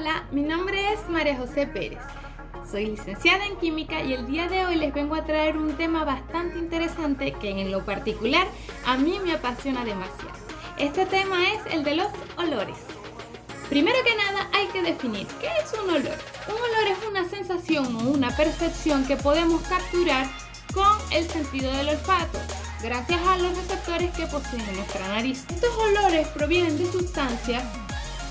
Hola, mi nombre es María José Pérez. Soy licenciada en Química y el día de hoy les vengo a traer un tema bastante interesante que en lo particular a mí me apasiona demasiado. Este tema es el de los olores. Primero que nada hay que definir ¿qué es un olor? Un olor es una sensación o una percepción que podemos capturar con el sentido del olfato, gracias a los receptores que posee nuestra nariz. Estos olores provienen de sustancias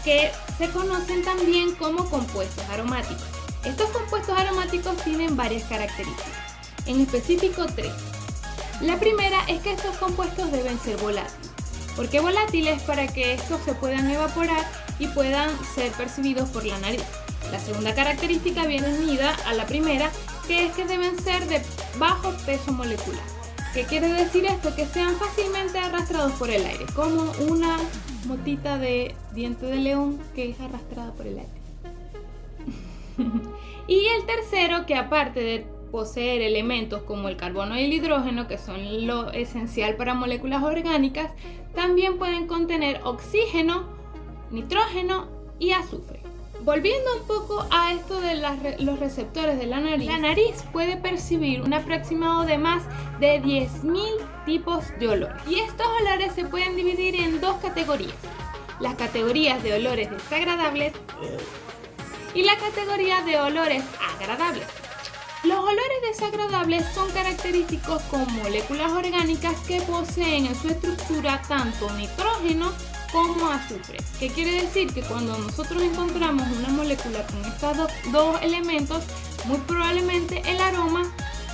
que se conocen también como compuestos aromáticos. Estos compuestos aromáticos tienen varias características, en específico 3. La primera es que estos compuestos deben ser volátiles. ¿Por qué volátiles? Para que estos se puedan evaporar y puedan ser percibidos por la nariz. La segunda característica viene unida a la primera, que es que deben ser de bajo peso molecular. ¿Qué quiere decir esto? Que sean fácilmente arrastrados por el aire, como una motita de diente de león que es arrastrada por el aire. Y el tercero, que aparte de poseer elementos como el carbono y el hidrógeno, que son lo esencial para moléculas orgánicas, también pueden contener oxígeno, nitrógeno y azufre. Volviendo un poco a esto de los receptores de la nariz puede percibir un aproximado de más de 10.000 tipos de olores. Y estos olores se pueden dividir en dos categorías: las categorías de olores desagradables y la categoría de olores agradables. Los olores desagradables son característicos con moléculas orgánicas que poseen en su estructura tanto nitrógeno como azufre. ¿Qué quiere decir? Que cuando nosotros encontramos una molécula con estos dos elementos, muy probablemente el aroma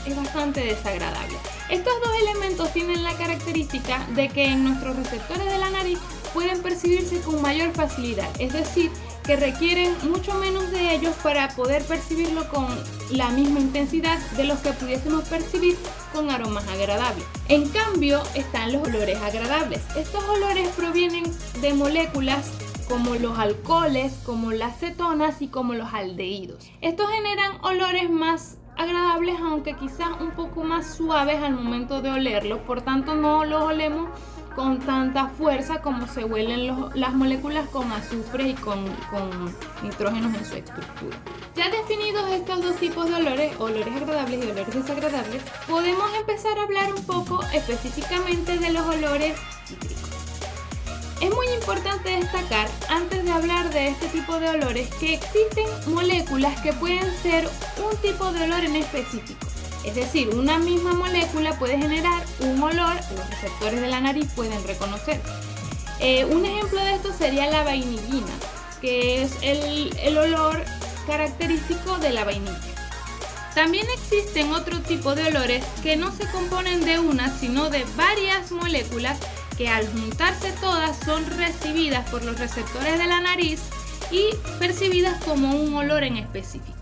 es bastante desagradable. Estos dos elementos tienen la característica de que en nuestros receptores de la nariz pueden percibirse con mayor facilidad, es decir, que requieren mucho menos de ellos para poder percibirlo con la misma intensidad de los que pudiésemos percibir con aromas agradables. En cambio, están los olores agradables. Estos olores provienen de moléculas como los alcoholes, como las cetonas y como los aldehídos. Estos generan olores más agradables, aunque quizás un poco más suaves al momento de olerlos, por tanto no los olemos con tanta fuerza como se huelen las moléculas con azufre y con nitrógenos en su estructura. Ya definidos estos dos tipos de olores agradables y olores desagradables, podemos empezar a hablar un poco específicamente de los olores cítricos. Es muy importante destacar, antes de hablar de este tipo de olores, que existen moléculas que pueden ser un tipo de olor en específico. Es decir, una misma molécula puede generar un olor, los receptores de la nariz pueden reconocer. Un ejemplo de esto sería la vainillina, que es el olor característico de la vainilla. También existen otro tipo de olores que no se componen de una, sino de varias moléculas que al juntarse todas son recibidas por los receptores de la nariz y percibidas como un olor en específico.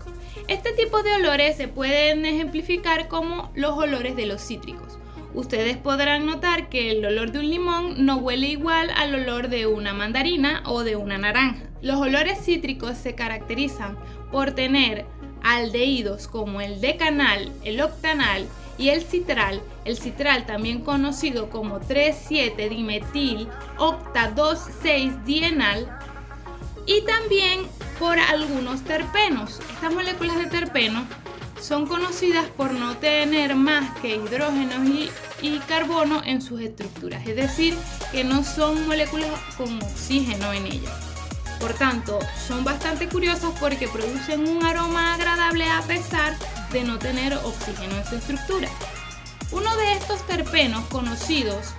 Este tipo de olores se pueden ejemplificar como los olores de los cítricos. Ustedes podrán notar que el olor de un limón no huele igual al olor de una mandarina o de una naranja. Los olores cítricos se caracterizan por tener aldehídos como el decanal, el octanal y el citral también conocido como 3,7-dimetil octa-2,6-dienal, y también por algunos terpenos. Estas moléculas de terpeno son conocidas por no tener más que hidrógenos y carbono en sus estructuras, es decir, que no son moléculas con oxígeno en ellas. Por tanto, son bastante curiosas porque producen un aroma agradable a pesar de no tener oxígeno en su estructura. Uno de estos terpenos conocidos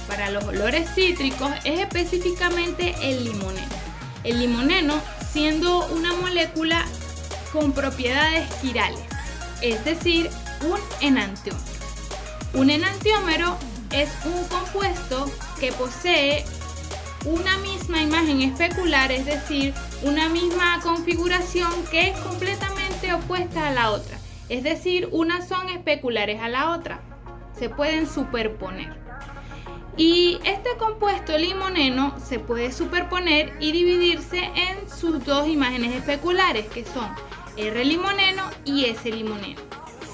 para los olores cítricos es específicamente el limoneno. El limoneno siendo una molécula con propiedades quirales, es decir, un enantiómero. Un enantiómero es un compuesto que posee una misma imagen especular, es decir, una misma configuración que es completamente opuesta a la otra, es decir, unas son especulares a la otra, se pueden superponer. Y este compuesto limoneno se puede superponer y dividirse en sus dos imágenes especulares, que son R-limoneno y S-limoneno,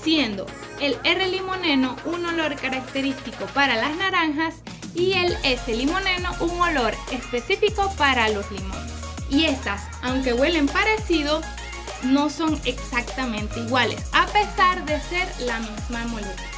siendo el R-limoneno un olor característico para las naranjas y el S-limoneno un olor específico para los limones. Y estas, aunque huelen parecido, no son exactamente iguales, a pesar de ser la misma molécula.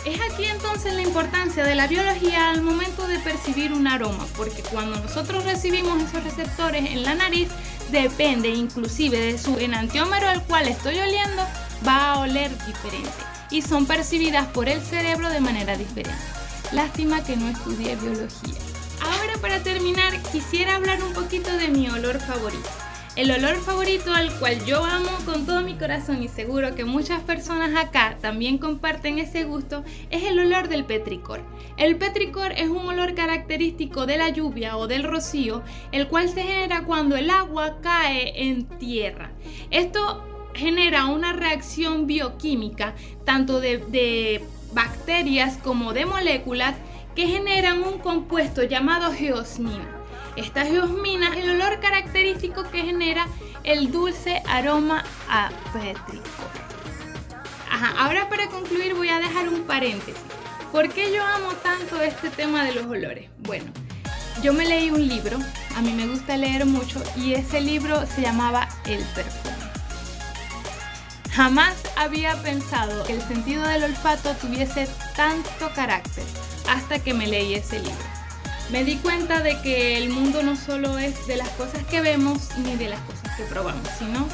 Es aquí entonces la importancia de la biología al momento de percibir un aroma, porque cuando nosotros recibimos esos receptores en la nariz, depende inclusive de su enantiómero al cual estoy oliendo, va a oler diferente y son percibidas por el cerebro de manera diferente. Lástima que no estudié biología. Ahora, para terminar, quisiera hablar un poquito de mi olor favorito. El olor favorito al cual yo amo con todo mi corazón, y seguro que muchas personas acá también comparten ese gusto, es el olor del petricor. El petricor es un olor característico de la lluvia o del rocío, el cual se genera cuando el agua cae en tierra. Esto genera una reacción bioquímica, tanto de bacterias como de moléculas, que generan un compuesto llamado geosmina. Esta geosmina es el olor característico que genera el dulce aroma a petricor. Ahora, para concluir, voy a dejar un paréntesis. ¿Por qué yo amo tanto este tema de los olores? Bueno, yo me leí un libro, a mí me gusta leer mucho, y ese libro se llamaba El perfume. Jamás había pensado que el sentido del olfato tuviese tanto carácter hasta que me leí ese libro. Me di cuenta de que el mundo no solo es de las cosas que vemos ni de las cosas que probamos, sino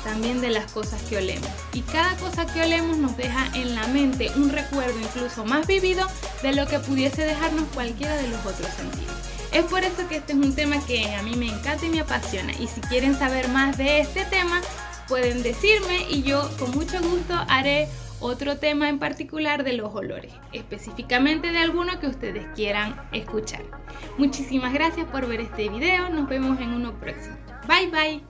también de las cosas que olemos. Y cada cosa que olemos nos deja en la mente un recuerdo incluso más vívido de lo que pudiese dejarnos cualquiera de los otros sentidos. Es por eso que este es un tema que a mí me encanta y me apasiona. Y si quieren saber más de este tema, pueden decirme y yo con mucho gusto haré otro tema en particular de los olores, específicamente de alguno que ustedes quieran escuchar. Muchísimas gracias por ver este video, nos vemos en uno próximo. Bye bye.